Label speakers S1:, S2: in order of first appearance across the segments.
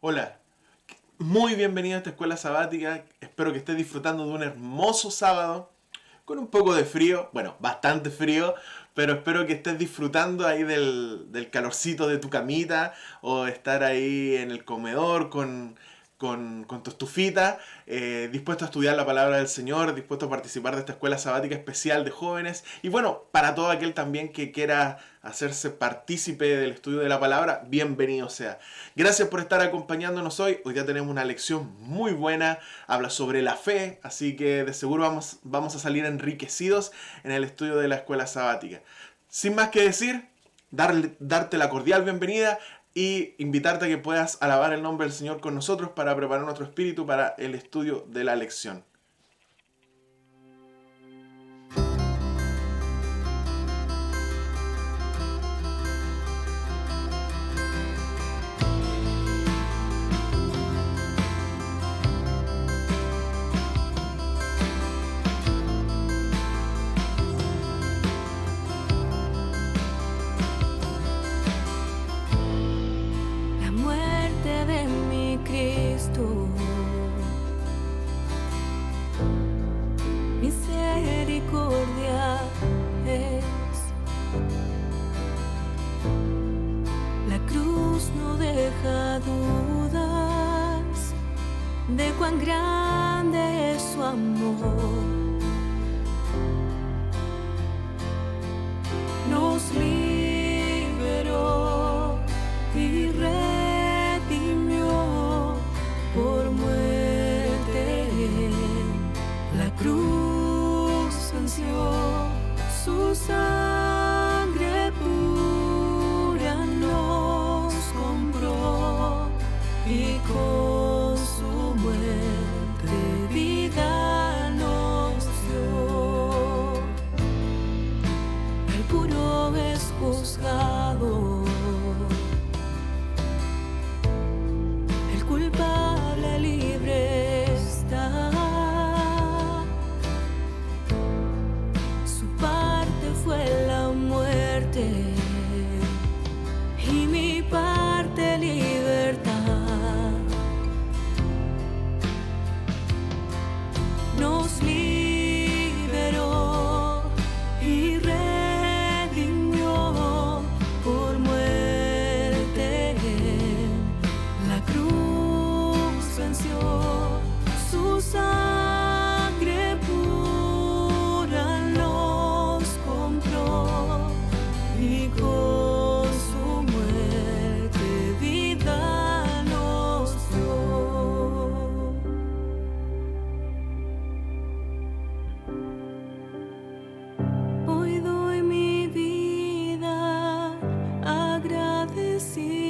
S1: Hola, muy bienvenido a esta escuela sabática. Espero que estés disfrutando de un hermoso sábado con un poco de frío, bueno, bastante frío, pero espero que estés disfrutando ahí del calorcito de tu camita o estar ahí en el comedor con tu estufita, dispuesto a estudiar la palabra del Señor, dispuesto a participar de esta escuela sabática especial de jóvenes. Y bueno, para todo aquel también que quiera hacerse partícipe del estudio de la palabra, bienvenido sea. Gracias por estar acompañándonos hoy. Hoy día tenemos una lección muy buena, habla sobre la fe, así que de seguro vamos a salir enriquecidos en el estudio de la escuela sabática. Sin más que decir, darte la cordial bienvenida y invitarte a que puedas alabar el nombre del Señor con nosotros para preparar nuestro espíritu para el estudio de la lección.
S2: La muerte de mi Cristo, misericordia es. La cruz no deja dudas de cuán grande es su amor. Nos liberó y redimió por muerte. La cruz venció, su sangre pura nos compró y con su muerte vida nos dio. El puro es juzgado, el culpable libre está. Su parte fue la muerte y mi parte libertad. Nos liberó y redimió por muerte. La cruz venció, su sangre pura nos compró y con su muerte vida nos dio. Hoy doy mi vida agradecido,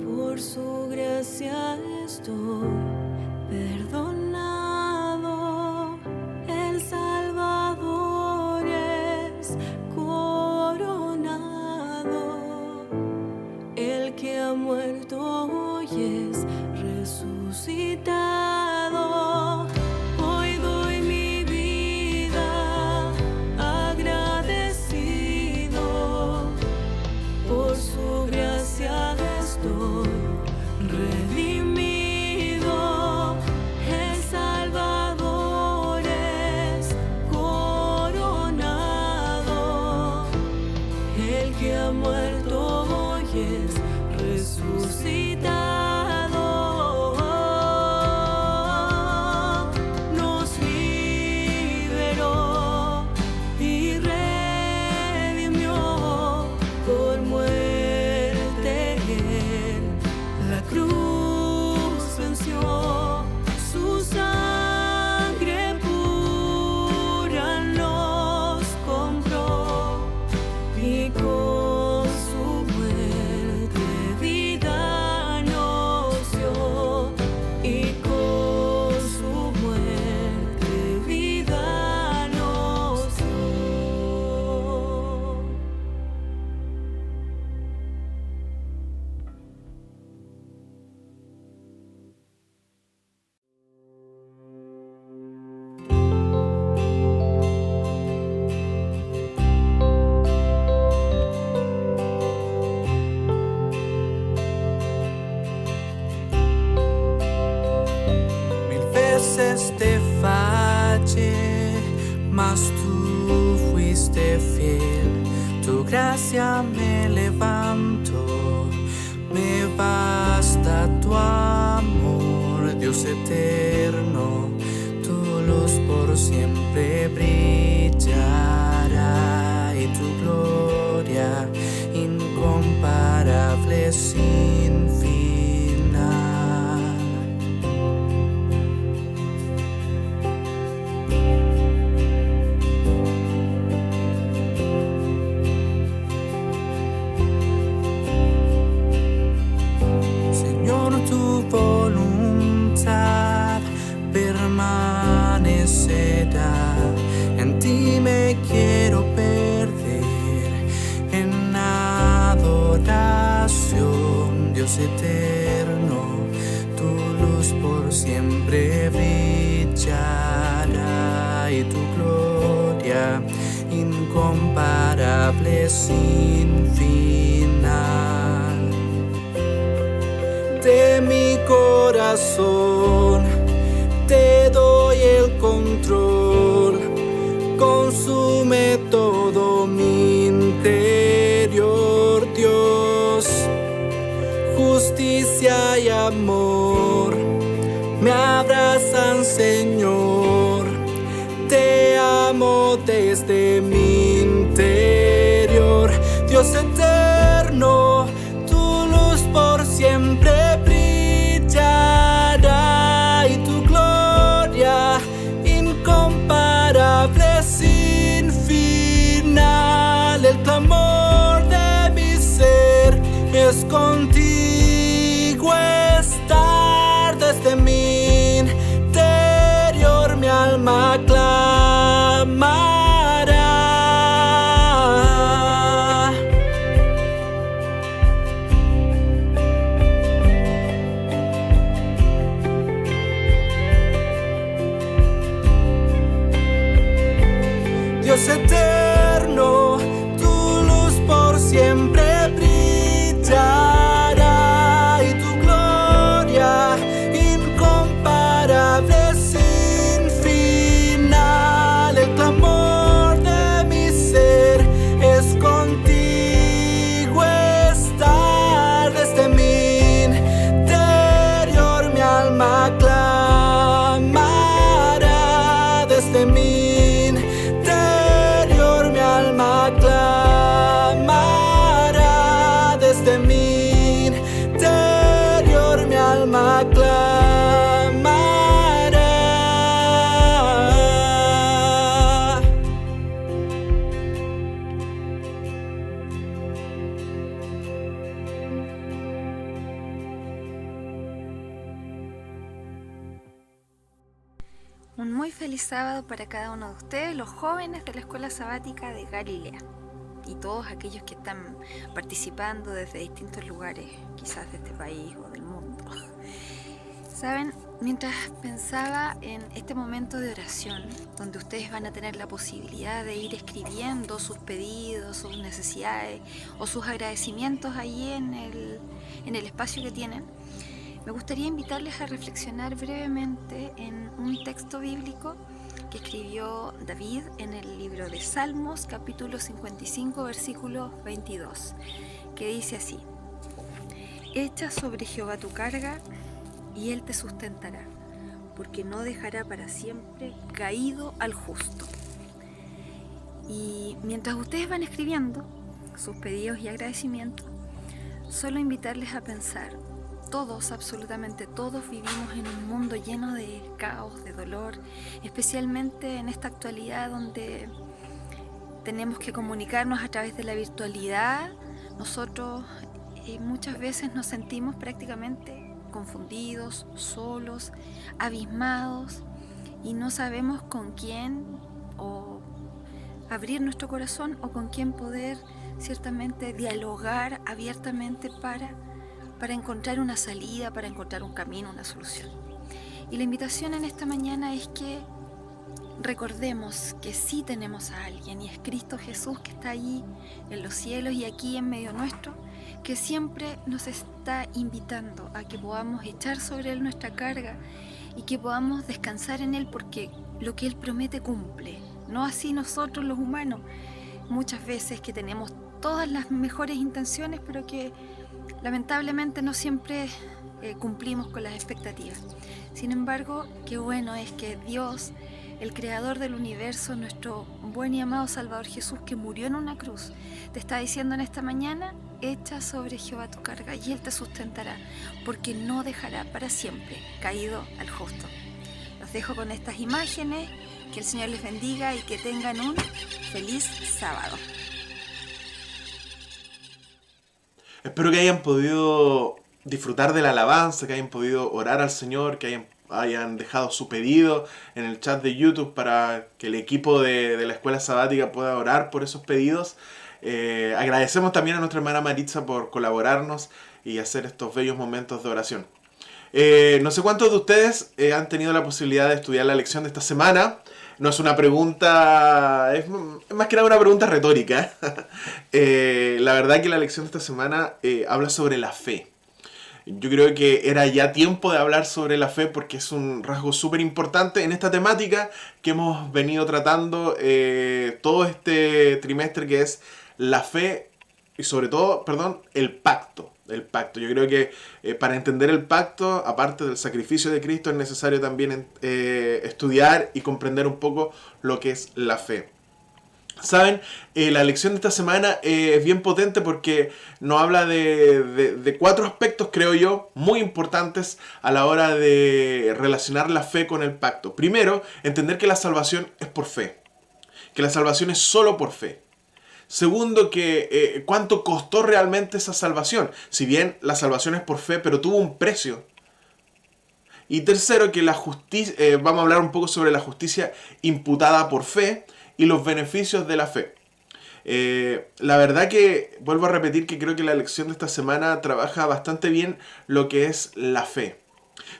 S2: por su gracia estoy perdonado. El Salvador es coronado, el que ha muerto hoy es resucitado. Hoy doy mi vida agradecido, por su gracia estoy redimido. El Salvador es coronado, el que ha muerto hoy es resucitado. Nos liberó y redimió por muerte. La cruz venció, su sangre pura nos compró y con su muerte vida nos dio. Y con su muerte vida nos dio. vez te fallé, mas tú fuiste fiel. Tu gracia me levantó, me basta tu amor, Dios eterno. Tu luz por siempre brillará y tu gloria incomparable sin final. Señor, tu voluntad permanecerá. En ti me quiero perder en adoración, Dios eterno. Tu luz por siempre brillará y tu gloria incomparable sin final. De mi corazón te doy el control, consume todo mi interior, Dios. Justicia y amor me abrazan, Señor. Te amo desde mi interior, Dios eterno. Tu luz por siempre brillará y tu gloria incomparable sin final. El clamor de mi ser es contigo estar. Desde mi interior mi alma clamará. Dios eterno, tu luz por siempre brillará y tu gloria incomparable sin final. El clamor de mi ser es contigo estar. Desde mi interior mi alma clamará. Desde mi interior mi alma clamará. Desde mi interior mi alma clamará.
S3: Un muy feliz sábado para cada uno de ustedes, los jóvenes de la Escuela Sabática de Galilea, y todos aquellos que están participando desde distintos lugares, quizás de este país o del mundo. Saben, mientras pensaba en este momento de oración, donde ustedes van a tener la posibilidad de ir escribiendo sus pedidos, sus necesidades o sus agradecimientos ahí en el espacio que tienen, me gustaría invitarles a reflexionar brevemente en un texto bíblico que escribió David en el libro de Salmos, capítulo 55, versículo 22, que dice así: Echa sobre Jehová tu carga y Él te sustentará, porque no dejará para siempre caído al justo. Y mientras ustedes van escribiendo sus pedidos y agradecimientos, solo invitarles a pensar: todos, absolutamente todos, vivimos en un mundo lleno de caos, de dolor, especialmente en esta actualidad donde tenemos que comunicarnos a través de la virtualidad. Nosotros muchas veces nos sentimos prácticamente confundidos, solos, abismados, y no sabemos con quién o abrir nuestro corazón o con quién poder ciertamente dialogar abiertamente para encontrar una salida, para encontrar un camino, una solución. Y la invitación en esta mañana es que recordemos que sí tenemos a alguien, y es Cristo Jesús, que está allí en los cielos y aquí en medio nuestro, que siempre nos está invitando a que podamos echar sobre Él nuestra carga y que podamos descansar en Él porque lo que Él promete cumple, no así nosotros los humanos, muchas veces que tenemos todas las mejores intenciones pero que lamentablemente no siempre cumplimos con las expectativas. Sin embargo, qué bueno es que Dios, el creador del universo, nuestro buen y amado Salvador Jesús, que murió en una cruz, te está diciendo en esta mañana: echa sobre Jehová tu carga y Él te sustentará, porque no dejará para siempre caído al justo. Los dejo con estas imágenes, que el Señor les bendiga y que tengan un feliz sábado.
S1: Espero que hayan podido disfrutar de la alabanza, que hayan podido orar al Señor, que hayan dejado su pedido en el chat de YouTube para que el equipo de la escuela sabática pueda orar por esos pedidos. Agradecemos también a nuestra hermana Maritza por colaborarnos y hacer estos bellos momentos de oración. No sé cuántos de ustedes han tenido la posibilidad de estudiar la lección de esta semana. No es una pregunta, es más que nada una pregunta retórica. La verdad que la lección de esta semana habla sobre la fe. Yo creo que era ya tiempo de hablar sobre la fe porque es un rasgo súper importante en esta temática que hemos venido tratando todo este trimestre, que es la fe y sobre todo, el pacto. El pacto. Yo creo que para entender el pacto, aparte del sacrificio de Cristo, es necesario también estudiar y comprender un poco lo que es la fe. ¿Saben? La lección de esta semana es bien potente porque nos habla de 4 aspectos, creo yo, muy importantes a la hora de relacionar la fe con el pacto. Primero, entender que la salvación es por fe. Que la salvación es solo por fe. Segundo, que cuánto costó realmente esa salvación. Si bien la salvación es por fe, pero tuvo un precio. Y tercero, que la justicia, vamos a hablar un poco sobre la justicia imputada por fe y los beneficios de la fe. La verdad que, vuelvo a repetir, que creo que la lección de esta semana trabaja bastante bien lo que es la fe.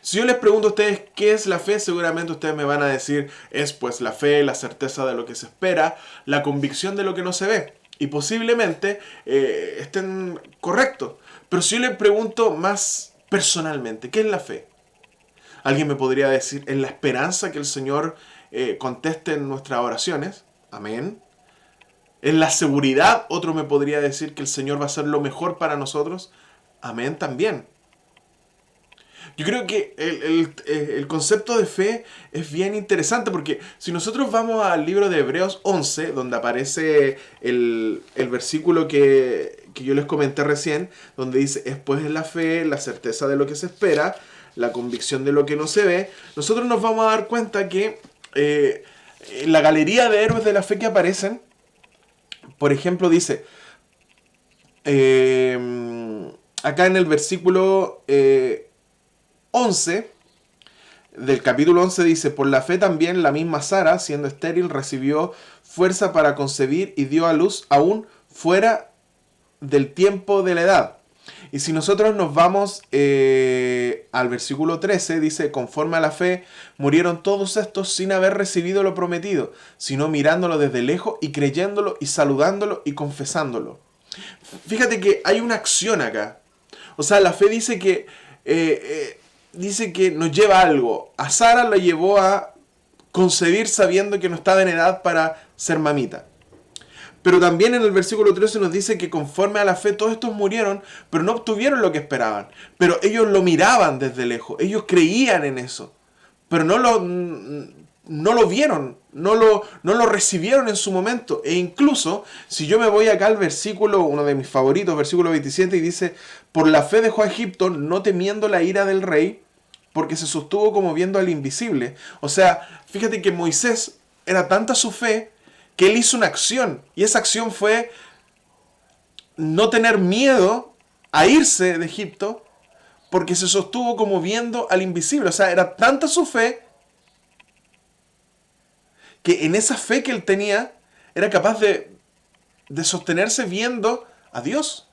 S1: Si yo les pregunto a ustedes qué es la fe, seguramente ustedes me van a decir: es pues la fe, la certeza de lo que se espera, la convicción de lo que no se ve. Y posiblemente estén correctos. Pero si yo les pregunto más personalmente, ¿qué es la fe? Alguien me podría decir: en la esperanza que el Señor conteste en nuestras oraciones. Amén. En la seguridad, otro me podría decir que el Señor va a hacer lo mejor para nosotros. Amén también. Yo creo que el concepto de fe es bien interesante porque si nosotros vamos al libro de Hebreos 11, donde aparece el versículo que yo les comenté recién, donde dice: es pues la fe, la certeza de lo que se espera, la convicción de lo que no se ve, nosotros nos vamos a dar cuenta que en la galería de héroes de la fe que aparecen, por ejemplo, dice, acá en el versículo 11 del capítulo 11 dice: por la fe también la misma Sara, siendo estéril, recibió fuerza para concebir y dio a luz aún fuera del tiempo de la edad. Y si nosotros nos vamos al versículo 13, dice: conforme a la fe murieron todos estos sin haber recibido lo prometido, sino mirándolo desde lejos y creyéndolo y saludándolo y confesándolo. Fíjate que hay una acción acá. O sea, la fe dice que nos lleva a algo. A Sara la llevó a concebir sabiendo que no estaba en edad para ser mamita. Pero también en el versículo 13 nos dice que conforme a la fe todos estos murieron, pero no obtuvieron lo que esperaban. Pero ellos lo miraban desde lejos, ellos creían en eso, pero no lo vieron, no lo recibieron en su momento. E incluso, si yo me voy acá al versículo, uno de mis favoritos, versículo 27, y dice: por la fe dejó a Egipto, no temiendo la ira del rey, porque se sostuvo como viendo al invisible. O sea, fíjate que Moisés era tanta su fe que él hizo una acción, y esa acción fue no tener miedo a irse de Egipto, porque se sostuvo como viendo al invisible. O sea, era tanta su fe que en esa fe que él tenía era capaz de sostenerse viendo a Dios.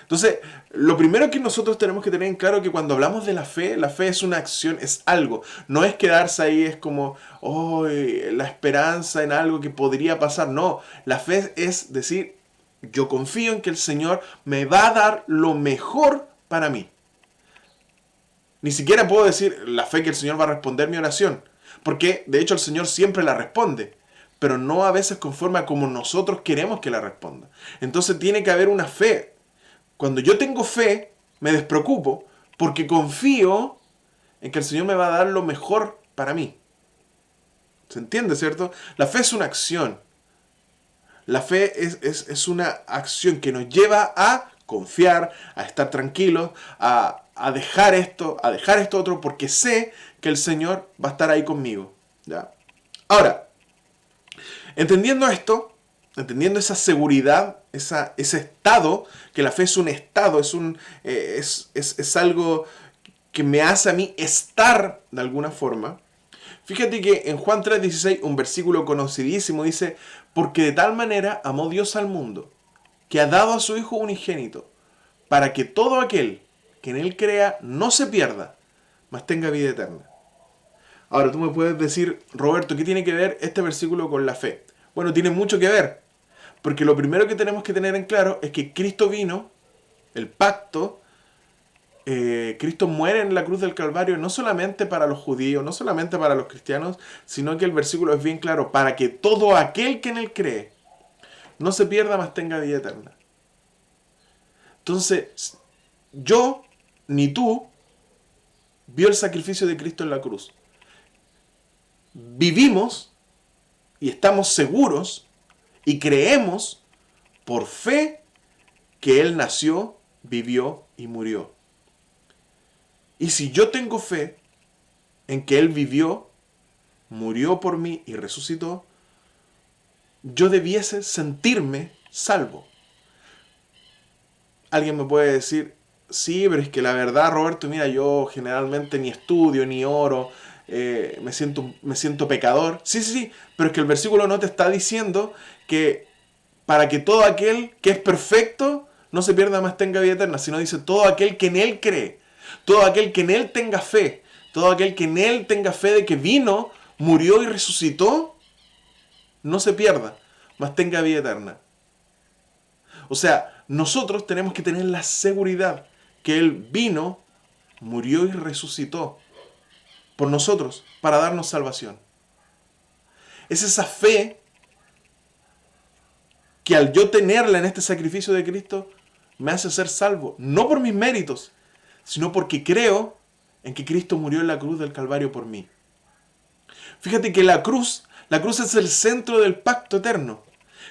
S1: Entonces, lo primero que nosotros tenemos que tener en claro es que cuando hablamos de la fe es una acción, es algo. No es quedarse ahí, es como, la esperanza en algo que podría pasar. No, la fe es decir: yo confío en que el Señor me va a dar lo mejor para mí. Ni siquiera puedo decir la fe que el Señor va a responder mi oración. Porque de hecho el Señor siempre la responde. Pero no a veces conforme a como nosotros queremos que la responda. Entonces tiene que haber una fe. Cuando yo tengo fe, me despreocupo porque confío en que el Señor me va a dar lo mejor para mí. ¿Se entiende, cierto? La fe es una acción. La fe es una acción que nos lleva a confiar, a estar tranquilos, a dejar esto otro, porque sé que el Señor va a estar ahí conmigo. ¿Ya? Ahora, entendiendo esto, entendiendo esa seguridad, ese estado, que la fe es un estado, es algo que me hace a mí estar de alguna forma. Fíjate que en Juan 3:16, un versículo conocidísimo, dice: porque de tal manera amó Dios al mundo, que ha dado a su Hijo unigénito, para que todo aquel que en Él crea no se pierda, mas tenga vida eterna. Ahora tú me puedes decir, Roberto, ¿qué tiene que ver este versículo con la fe? Bueno, tiene mucho que ver, porque lo primero que tenemos que tener en claro es que Cristo vino, el pacto, Cristo muere en la cruz del Calvario no solamente para los judíos, no solamente para los cristianos, sino que el versículo es bien claro: para que todo aquel que en Él cree no se pierda, mas tenga vida eterna. Entonces, yo ni tú vio el sacrificio de Cristo en la cruz. Vivimos y estamos seguros y creemos por fe que Él nació, vivió y murió. Y si yo tengo fe en que Él vivió, murió por mí y resucitó, yo debiese sentirme salvo. Alguien me puede decir: sí, pero es que la verdad, Roberto, mira, yo generalmente ni estudio, ni oro, me siento pecador. Sí, pero es que el versículo no te está diciendo que para que todo aquel que es perfecto no se pierda, más tenga vida eterna, sino dice todo aquel que en Él cree, todo aquel que en Él tenga fe, todo aquel que en Él tenga fe de que vino, murió y resucitó, no se pierda, mas tenga vida eterna. O sea, nosotros tenemos que tener la seguridad que Él vino, murió y resucitó por nosotros para darnos salvación. Es esa fe que al yo tenerla en este sacrificio de Cristo me hace ser salvo, no por mis méritos, sino porque creo en que Cristo murió en la cruz del Calvario por mí. Fíjate que la cruz es el centro del pacto eterno.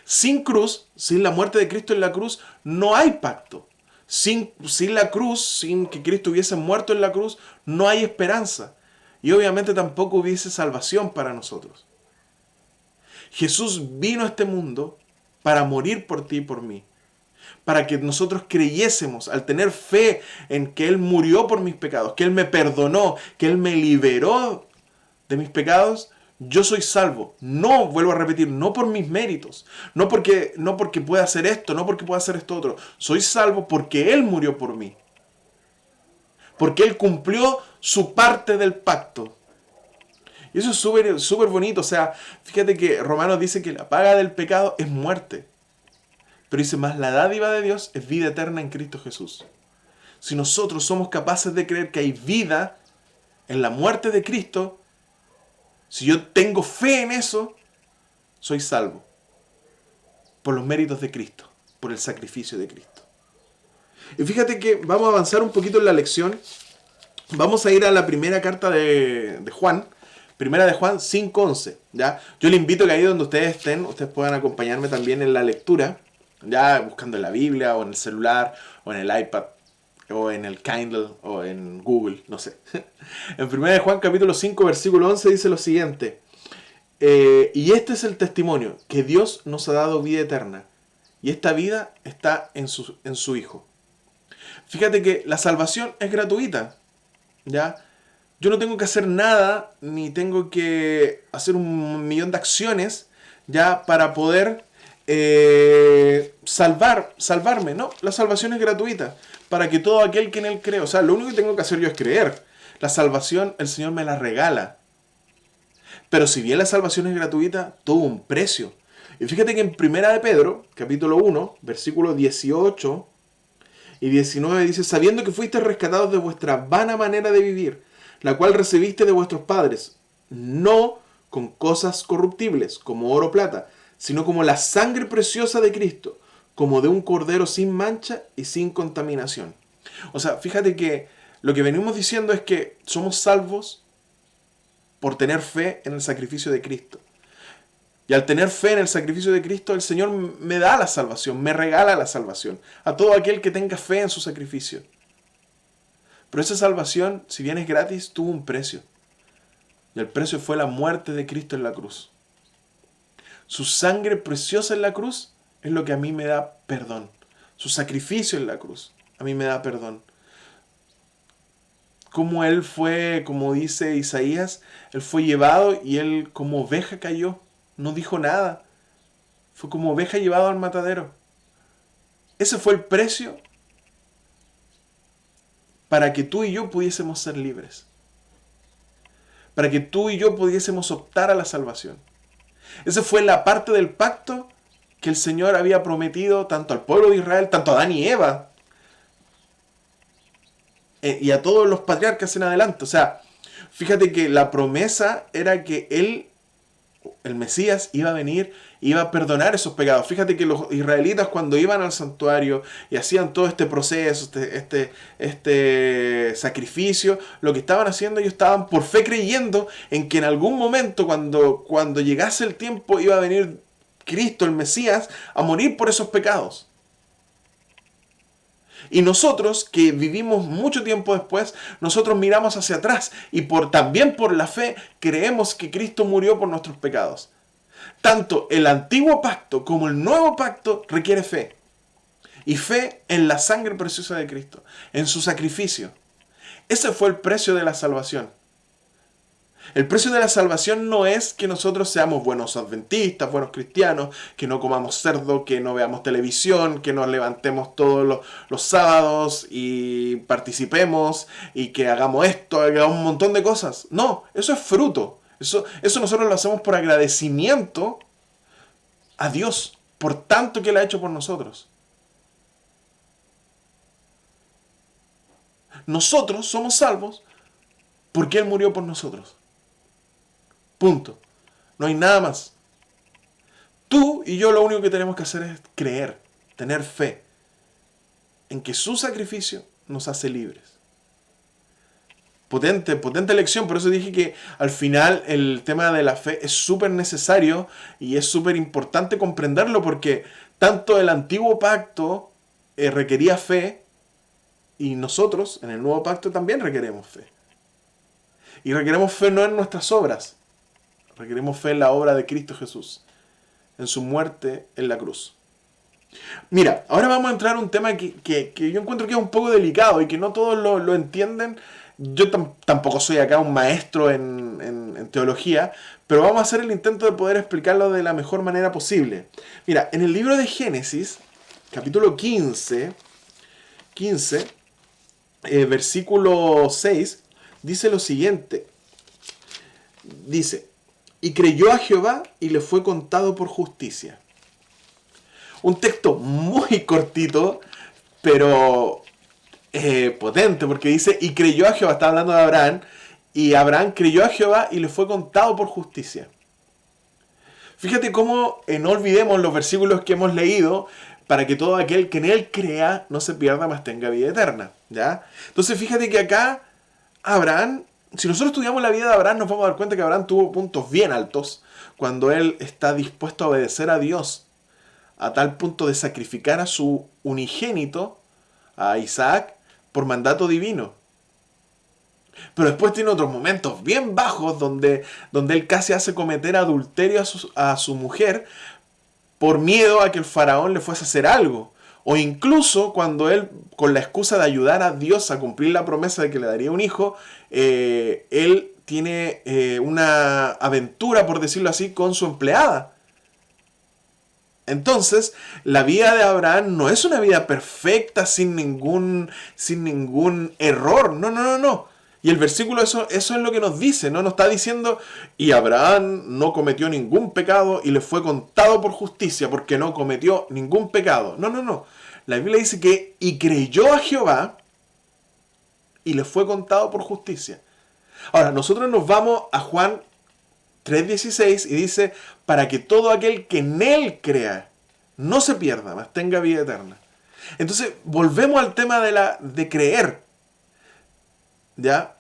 S1: Sin cruz, sin la muerte de Cristo en la cruz, no hay pacto. Sin la cruz, sin que Cristo hubiese muerto en la cruz, no hay esperanza. Y obviamente tampoco hubiese salvación para nosotros. Jesús vino a este mundo para morir por ti y por mí. Para que nosotros creyésemos, al tener fe en que Él murió por mis pecados, que Él me perdonó, que Él me liberó de mis pecados, yo soy salvo. No, vuelvo a repetir, no por mis méritos, no porque pueda hacer esto, no porque pueda hacer esto otro. Soy salvo porque Él murió por mí. Porque Él cumplió su parte del pacto. Y eso es súper bonito. O sea, fíjate que Romanos dice que la paga del pecado es muerte. Pero dice, más la dádiva de Dios es vida eterna en Cristo Jesús. Si nosotros somos capaces de creer que hay vida en la muerte de Cristo, si yo tengo fe en eso, soy salvo. Por los méritos de Cristo, por el sacrificio de Cristo. Y fíjate que vamos a avanzar un poquito en la lección. Vamos a ir a la primera carta de Juan. Primera de Juan 5:11. ¿Ya? Yo le invito a que ahí donde ustedes estén, ustedes puedan acompañarme también en la lectura. Ya buscando en la Biblia, o en el celular, o en el iPad, o en el Kindle, o en Google, no sé. En 1 de Juan capítulo 5, versículo 11 dice lo siguiente: y este es el testimonio, que Dios nos ha dado vida eterna, y esta vida está en su Hijo. Fíjate que la salvación es gratuita, ¿ya? Yo no tengo que hacer nada, ni tengo que hacer un millón de acciones, ya, para poder salvarme, ¿no? La salvación es gratuita, para que todo aquel que en Él cree, o sea, lo único que tengo que hacer yo es creer. La salvación el Señor me la regala. Pero si bien la salvación es gratuita, tuvo un precio. Y fíjate que en 1 de Pedro, capítulo 1, versículo 18, Y 19 dice, sabiendo que fuiste rescatados de vuestra vana manera de vivir, la cual recibiste de vuestros padres, no con cosas corruptibles, como oro o plata, sino como la sangre preciosa de Cristo, como de un cordero sin mancha y sin contaminación. O sea, fíjate que lo que venimos diciendo es que somos salvos por tener fe en el sacrificio de Cristo. Y al tener fe en el sacrificio de Cristo, el Señor me da la salvación, me regala la salvación a todo aquel que tenga fe en su sacrificio. Pero esa salvación, si bien es gratis, tuvo un precio. Y el precio fue la muerte de Cristo en la cruz. Su sangre preciosa en la cruz es lo que a mí me da perdón. Su sacrificio en la cruz a mí me da perdón. Como Él fue, como dice Isaías, Él fue llevado y Él como oveja cayó. No dijo nada. Fue como oveja llevado al matadero. Ese fue el precio para que tú y yo pudiésemos ser libres. Para que tú y yo pudiésemos optar a la salvación. Esa fue la parte del pacto que el Señor había prometido tanto al pueblo de Israel, tanto a Adán y Eva, y a todos los patriarcas en adelante. O sea, fíjate que la promesa era que Él, el Mesías, iba a venir, iba a perdonar esos pecados. Fíjate que los israelitas, cuando iban al santuario y hacían todo este proceso, este sacrificio, lo que estaban haciendo, ellos estaban por fe creyendo en que en algún momento, cuando llegase el tiempo, iba a venir Cristo, el Mesías, a morir por esos pecados. Y nosotros, que vivimos mucho tiempo después, nosotros miramos hacia atrás y también por la fe creemos que Cristo murió por nuestros pecados. Tanto el antiguo pacto como el nuevo pacto requiere fe. Y fe en la sangre preciosa de Cristo, en su sacrificio. Ese fue el precio de la salvación. El precio de la salvación no es que nosotros seamos buenos adventistas, buenos cristianos, que no comamos cerdo, que no veamos televisión, que nos levantemos todos los sábados y participemos y que hagamos esto, hagamos un montón de cosas. No, eso es fruto. Eso nosotros lo hacemos por agradecimiento a Dios, por tanto que Él ha hecho por nosotros. Nosotros somos salvos porque Él murió por nosotros. Punto. No hay nada más. Tú y yo lo único que tenemos que hacer es creer, tener fe en que su sacrificio nos hace libres. Potente lección, por eso dije que al final el tema de la fe es súper necesario y es súper importante comprenderlo porque tanto el antiguo pacto requería fe y nosotros en el nuevo pacto también requeremos fe. Y requeremos fe no en nuestras obras, requeremos fe en la obra de Cristo Jesús, en su muerte en la cruz. Mira, ahora vamos a entrar a un tema que yo encuentro que es un poco delicado y que no todos lo entienden. Yo tampoco soy acá un maestro en teología, pero vamos a hacer el intento de poder explicarlo de la mejor manera posible. Mira, en el libro de Génesis, capítulo 15, versículo 6, dice lo siguiente. Dice, y creyó a Jehová y le fue contado por justicia. Un texto muy cortito, pero potente, porque dice, y creyó a Jehová, está hablando de Abraham, y Abraham creyó a Jehová y le fue contado por justicia. Fíjate cómo no olvidemos los versículos que hemos leído, para que todo aquel que en él crea no se pierda, mas tenga vida eterna. ¿Ya? Entonces fíjate que acá Abraham, si nosotros estudiamos la vida de Abraham, nos vamos a dar cuenta que Abraham tuvo puntos bien altos cuando él está dispuesto a obedecer a Dios, a tal punto de sacrificar a su unigénito, a Isaac, por mandato divino. Pero después tiene otros momentos bien bajos donde él casi hace cometer adulterio a su mujer por miedo a que el faraón le fuese a hacer algo. O incluso cuando él, con la excusa de ayudar a Dios a cumplir la promesa de que le daría un hijo, él tiene una aventura, por decirlo así, con su empleada. Entonces, la vida de Abraham no es una vida perfecta, sin ningún error. No. Y el versículo eso es lo que nos dice, ¿no? Nos está diciendo, y Abraham no cometió ningún pecado y le fue contado por justicia porque no cometió ningún pecado. No. La Biblia dice que y creyó a Jehová y le fue contado por justicia. Ahora, nosotros nos vamos a Juan 3:16 y dice, para que todo aquel que en él crea no se pierda, mas tenga vida eterna. Entonces, volvemos al tema de creer. ¿Ya?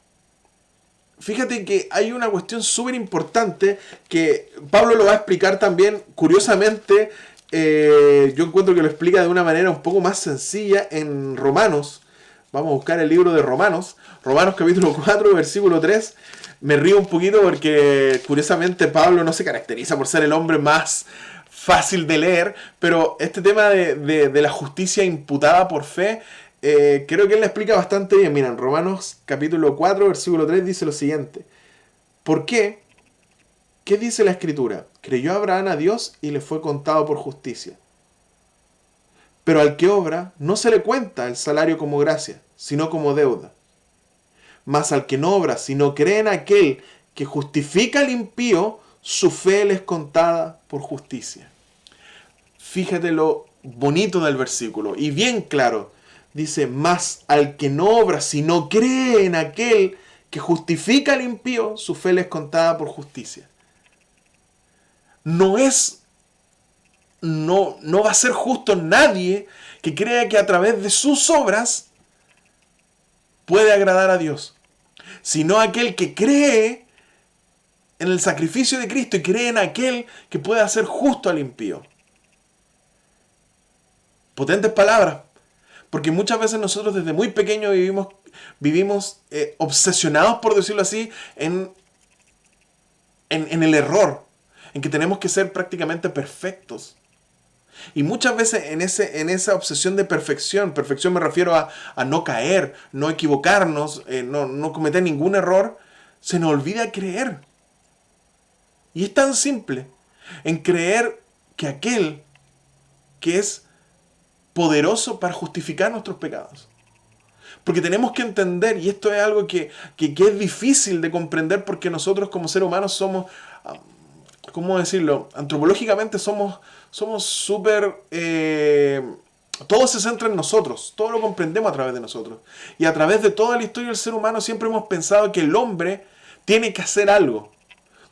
S1: Fíjate que hay una cuestión súper importante que Pablo lo va a explicar también, curiosamente, yo encuentro que lo explica de una manera un poco más sencilla en Romanos. Vamos a buscar el libro de Romanos, Romanos capítulo 4, versículo 3. Me río un poquito porque curiosamente Pablo no se caracteriza por ser el hombre más fácil de leer, pero este tema de la justicia imputada por fe, creo que él la explica bastante bien. Mira, en Romanos capítulo 4, versículo 3 dice lo siguiente. ¿Por qué? ¿Qué dice la Escritura? Creyó Abraham a Dios y le fue contado por justicia. Pero al que obra no se le cuenta el salario como gracia, sino como deuda. Mas al que no obra, sino cree en aquel que justifica al impío, su fe le es contada por justicia. Fíjate lo bonito del versículo y bien claro. Dice, mas al que no obra, sino cree en aquel que justifica al impío, su fe le es contada por justicia. No va a ser justo nadie que crea que a través de sus obras puede agradar a Dios, sino aquel que cree en el sacrificio de Cristo y cree en aquel que puede hacer justo al impío. Potentes palabras, porque muchas veces nosotros desde muy pequeños vivimos obsesionados, por decirlo así, en el error, en que tenemos que ser prácticamente perfectos. Y muchas veces en esa obsesión de perfección me refiero a no caer, no equivocarnos, no cometer ningún error, se nos olvida creer. Y es tan simple, en creer que aquel que es poderoso para justificar nuestros pecados. Porque tenemos que entender, y esto es algo que es difícil de comprender porque nosotros como seres humanos somos, ¿cómo decirlo? Antropológicamente somos súper... todo se centra en nosotros, todo lo comprendemos a través de nosotros. Y a través de toda la historia del ser humano siempre hemos pensado que el hombre tiene que hacer algo.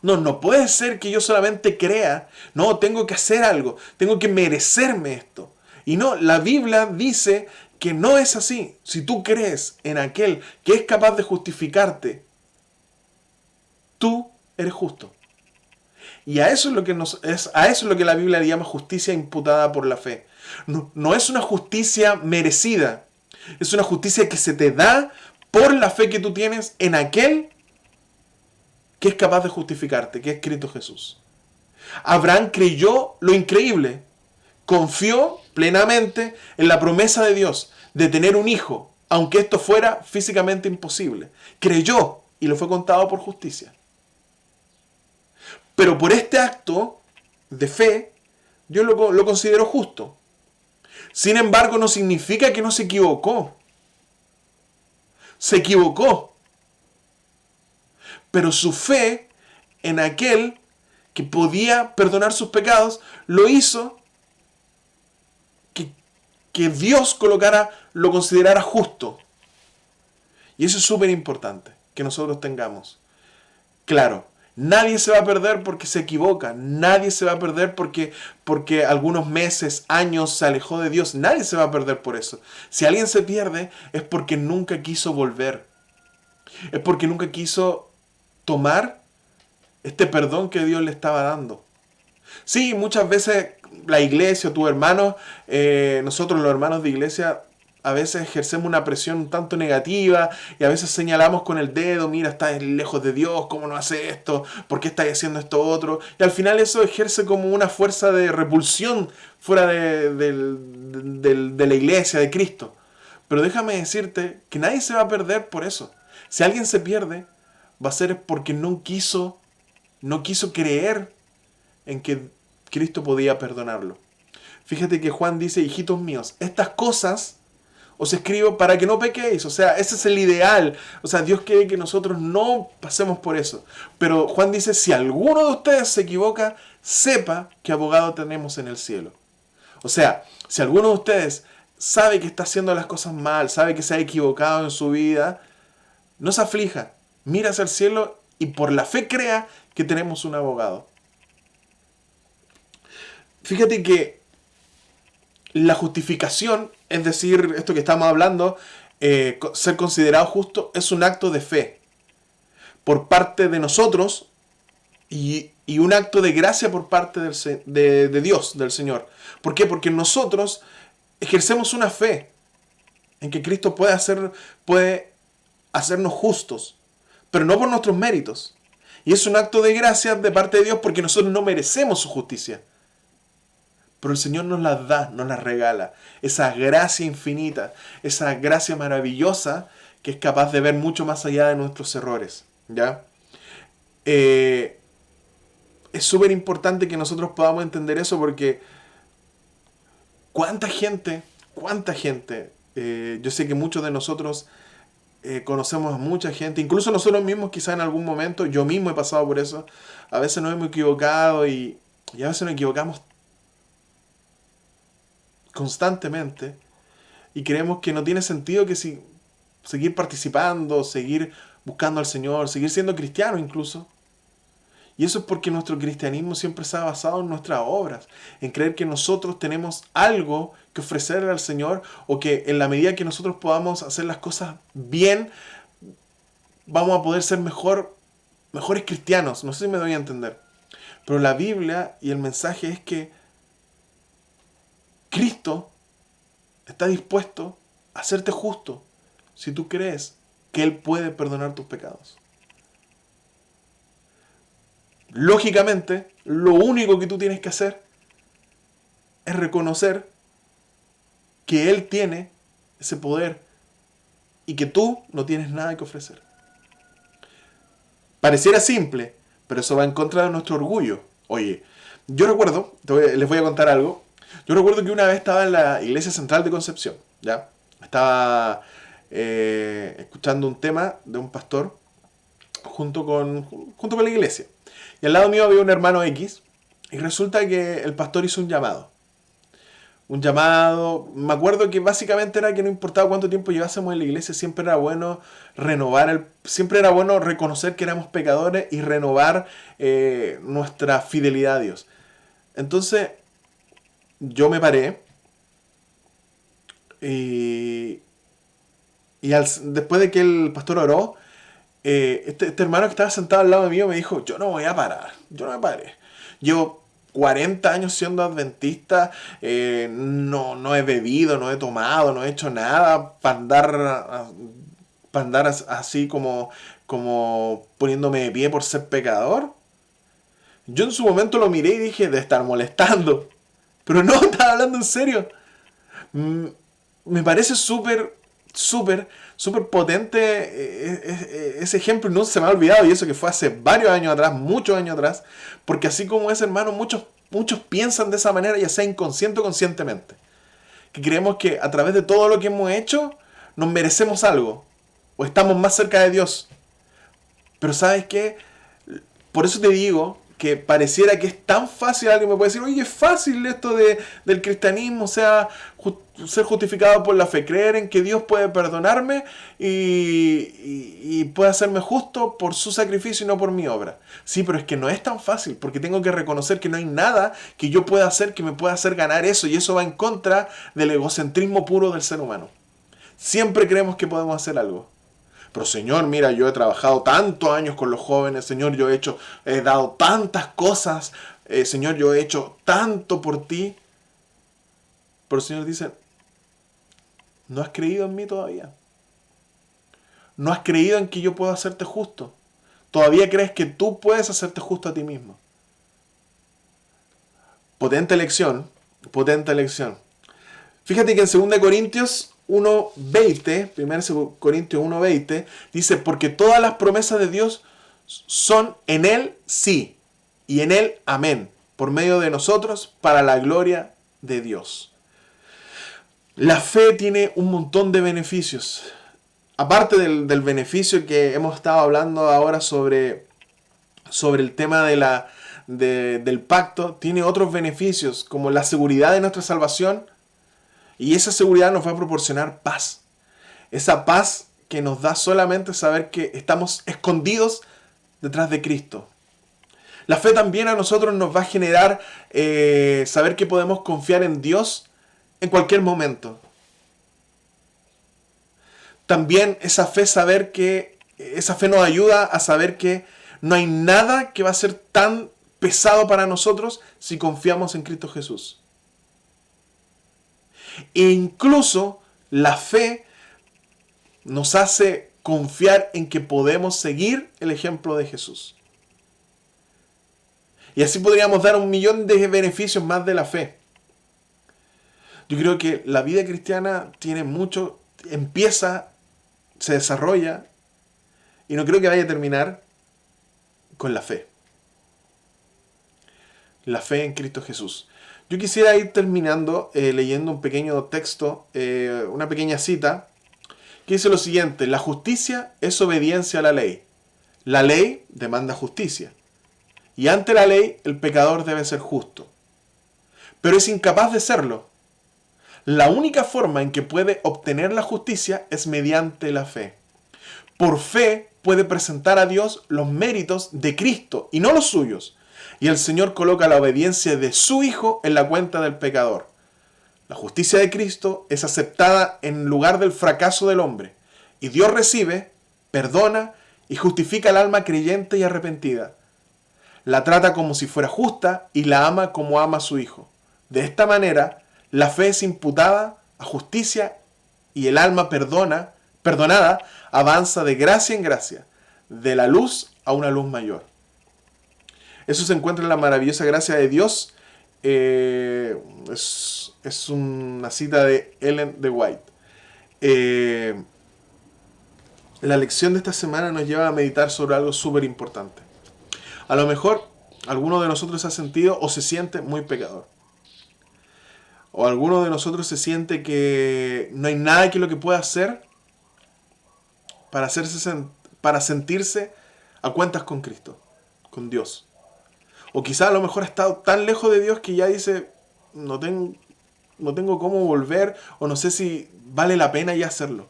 S1: No puede ser que yo solamente crea, no, tengo que hacer algo, tengo que merecerme esto. Y no, la Biblia dice que no es así. Si tú crees en aquel que es capaz de justificarte, tú eres justo. Y a eso es lo que la Biblia le llama justicia imputada por la fe. No es una justicia merecida. Es una justicia que se te da por la fe que tú tienes en aquel que es capaz de justificarte, que es Cristo Jesús. Abraham creyó lo increíble. Confió plenamente en la promesa de Dios de tener un hijo, aunque esto fuera físicamente imposible. Creyó y le fue contado por justicia. Pero por este acto de fe, Dios lo consideró justo. Sin embargo, no significa que no se equivocó. Se equivocó. Pero su fe en aquel que podía perdonar sus pecados, lo hizo que Dios lo considerara justo. Y eso es súper importante, que nosotros tengamos. Claro, nadie se va a perder porque se equivoca. Nadie se va a perder porque algunos meses, años se alejó de Dios. Nadie se va a perder por eso. Si alguien se pierde es porque nunca quiso volver. Es porque nunca quiso tomar este perdón que Dios le estaba dando. Sí, muchas veces la iglesia, tus hermanos, nosotros los hermanos de iglesia, a veces ejercemos una presión un tanto negativa y a veces señalamos con el dedo, mira, estás lejos de Dios, ¿cómo no hace esto? ¿Por qué estás haciendo esto otro? Y al final eso ejerce como una fuerza de repulsión fuera de la iglesia, de Cristo. Pero déjame decirte que nadie se va a perder por eso. Si alguien se pierde, va a ser porque no quiso creer en que Cristo podía perdonarlo. Fíjate que Juan dice, hijitos míos, estas cosas os escribo para que no pequéis. O sea, ese es el ideal. O sea, Dios quiere que nosotros no pasemos por eso. Pero Juan dice, si alguno de ustedes se equivoca, sepa que abogado tenemos en el cielo. O sea, si alguno de ustedes sabe que está haciendo las cosas mal, sabe que se ha equivocado en su vida, no se aflija, mira hacia el cielo y por la fe crea que tenemos un abogado. Fíjate que la justificación, es decir, esto que estamos hablando, ser considerado justo, es un acto de fe por parte de nosotros y un acto de gracia por parte de Dios, del Señor. ¿Por qué? Porque nosotros ejercemos una fe en que Cristo puede hacernos justos, pero no por nuestros méritos. Y es un acto de gracia de parte de Dios porque nosotros no merecemos su justicia. Pero el Señor nos las da, nos las regala. Esa gracia infinita, esa gracia maravillosa que es capaz de ver mucho más allá de nuestros errores. ¿Ya? Es súper importante que nosotros podamos entender eso porque ¿cuánta gente? Yo sé que muchos de nosotros conocemos a mucha gente, incluso nosotros mismos quizá en algún momento, yo mismo he pasado por eso, a veces nos hemos equivocado y a veces nos equivocamos constantemente y creemos que no tiene sentido que seguir participando, seguir buscando al Señor, seguir siendo cristiano incluso. Y eso es porque nuestro cristianismo siempre se ha basado en nuestras obras, en creer que nosotros tenemos algo que ofrecerle al Señor o que en la medida que nosotros podamos hacer las cosas bien, vamos a poder ser mejores cristianos. No sé si me doy a entender. Pero la Biblia y el mensaje es que Cristo está dispuesto a hacerte justo si tú crees que Él puede perdonar tus pecados. Lógicamente, lo único que tú tienes que hacer es reconocer que Él tiene ese poder y que tú no tienes nada que ofrecer. Pareciera simple, pero eso va en contra de nuestro orgullo. Oye, yo recuerdo, les voy a contar algo. Yo recuerdo que una vez estaba en la Iglesia Central de Concepción, ¿ya? Estaba escuchando un tema de un pastor junto con la iglesia. Y al lado mío había un hermano X y resulta que el pastor hizo un llamado. Me acuerdo que básicamente era que no importaba cuánto tiempo llevásemos en la iglesia, siempre era bueno siempre era bueno reconocer que éramos pecadores y renovar nuestra fidelidad a Dios. Entonces, yo me paré y después de que el pastor oró, este hermano que estaba sentado al lado mío me dijo, yo no voy a parar, yo no me paré. Llevo 40 años siendo adventista, no he bebido, no he tomado, no he hecho nada para andar así como poniéndome de pie por ser pecador. Yo en su momento lo miré y dije, de estar molestando. Pero no, estaba hablando en serio. Me parece súper potente ese ejemplo. No se me ha olvidado. Y eso que fue hace varios años atrás, muchos años atrás. Porque así como ese hermano, muchos piensan de esa manera, ya sea inconsciente o conscientemente. Que creemos que a través de todo lo que hemos hecho, nos merecemos algo. O estamos más cerca de Dios. Pero ¿sabes qué? Por eso te digo que pareciera que es tan fácil. Alguien me puede decir, oye, es fácil esto del cristianismo, o sea, ser justificado por la fe, creer en que Dios puede perdonarme y puede hacerme justo por su sacrificio y no por mi obra. Sí, pero es que no es tan fácil, porque tengo que reconocer que no hay nada que yo pueda hacer que me pueda hacer ganar eso, y eso va en contra del egocentrismo puro del ser humano. Siempre creemos que podemos hacer algo. Pero Señor, mira, yo he trabajado tantos años con los jóvenes, Señor, yo he dado tantas cosas, Señor, yo he hecho tanto por ti. Pero el Señor dice, no has creído en mí todavía. No has creído en que yo puedo hacerte justo. Todavía crees que tú puedes hacerte justo a ti mismo. Potente lección, potente lección. Fíjate que en 2 Corintios 1:20, 1 Corintios 1:20, dice, porque todas las promesas de Dios son en Él sí, y en Él amén, por medio de nosotros, para la gloria de Dios. La fe tiene un montón de beneficios. Aparte del beneficio que hemos estado hablando ahora sobre el tema del pacto, tiene otros beneficios, como la seguridad de nuestra salvación, Y esa seguridad nos va a proporcionar paz. Esa paz que nos da solamente saber que estamos escondidos detrás de Cristo. La fe también a nosotros nos va a generar saber que podemos confiar en Dios en cualquier momento. También esa fe nos ayuda a saber que no hay nada que va a ser tan pesado para nosotros si confiamos en Cristo Jesús. E incluso la fe nos hace confiar en que podemos seguir el ejemplo de Jesús. Y así podríamos dar 1.000.000 de beneficios más de la fe. Yo creo que la vida cristiana tiene mucho, empieza, se desarrolla, y no creo que vaya a terminar con la fe. La fe en Cristo Jesús. Yo quisiera ir terminando leyendo un pequeño texto, una pequeña cita, que dice lo siguiente: la justicia es obediencia a la ley. La ley demanda justicia. Y ante la ley, el pecador debe ser justo. Pero es incapaz de serlo. La única forma en que puede obtener la justicia es mediante la fe. Por fe puede presentar a Dios los méritos de Cristo y no los suyos. Y el Señor coloca la obediencia de su Hijo en la cuenta del pecador. La justicia de Cristo es aceptada en lugar del fracaso del hombre. Y Dios recibe, perdona y justifica al alma creyente y arrepentida. La trata como si fuera justa y la ama como ama a su Hijo. De esta manera, la fe es imputada a justicia y el alma perdonada avanza de gracia en gracia, de la luz a una luz mayor. Eso se encuentra en la maravillosa gracia de Dios. Es una cita de Ellen de White. La lección de esta semana nos lleva a meditar sobre algo súper importante. A lo mejor alguno de nosotros se ha sentido o se siente muy pecador. O alguno de nosotros se siente que no hay nada que lo que pueda hacer para sentirse a cuentas con Cristo, con Dios. O quizá a lo mejor ha estado tan lejos de Dios que ya dice, no tengo cómo volver, o no sé si vale la pena ya hacerlo.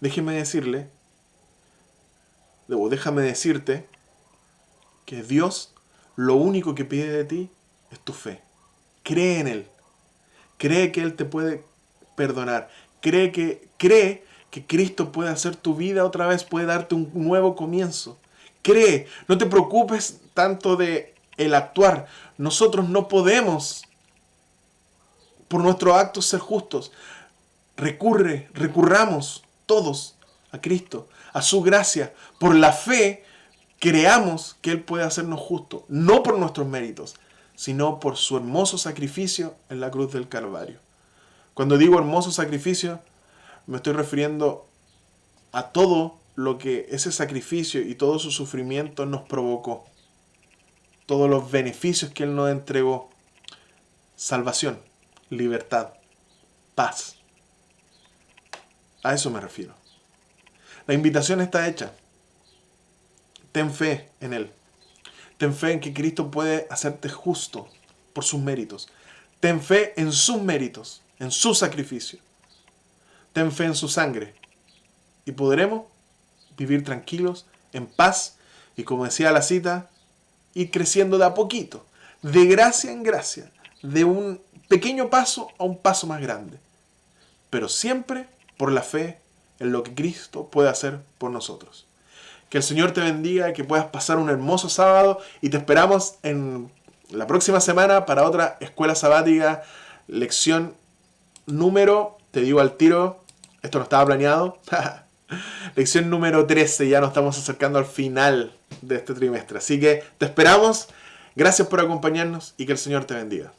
S1: Déjame decirte que Dios lo único que pide de ti es tu fe. Cree en Él. Cree que Él te puede perdonar. Cree que Cristo puede hacer tu vida otra vez, puede darte un nuevo comienzo. Cree, no te preocupes tanto de el actuar. Nosotros no podemos por nuestros actos ser justos. Recurramos todos a Cristo, a su gracia. Por la fe creamos que Él puede hacernos justos, no por nuestros méritos, sino por su hermoso sacrificio en la cruz del Calvario. Cuando digo hermoso sacrificio, me estoy refiriendo a todo lo que ese sacrificio y todo su sufrimiento nos provocó. Todos los beneficios que Él nos entregó. Salvación, libertad, paz. A eso me refiero. La invitación está hecha. Ten fe en Él. Ten fe en que Cristo puede hacerte justo por sus méritos. Ten fe en sus méritos, en su sacrificio. Ten fe en su sangre. Y podremos vivir tranquilos, en paz, y como decía la cita, ir creciendo de a poquito, de gracia en gracia, de un pequeño paso a un paso más grande. Pero siempre por la fe en lo que Cristo puede hacer por nosotros. Que el Señor te bendiga, que puedas pasar un hermoso sábado y te esperamos en la próxima semana para otra escuela sabática, lección número, te digo al tiro, esto no estaba planeado, lección número 13, ya nos estamos acercando al final de este trimestre. Así que te esperamos, gracias por acompañarnos y que el Señor te bendiga.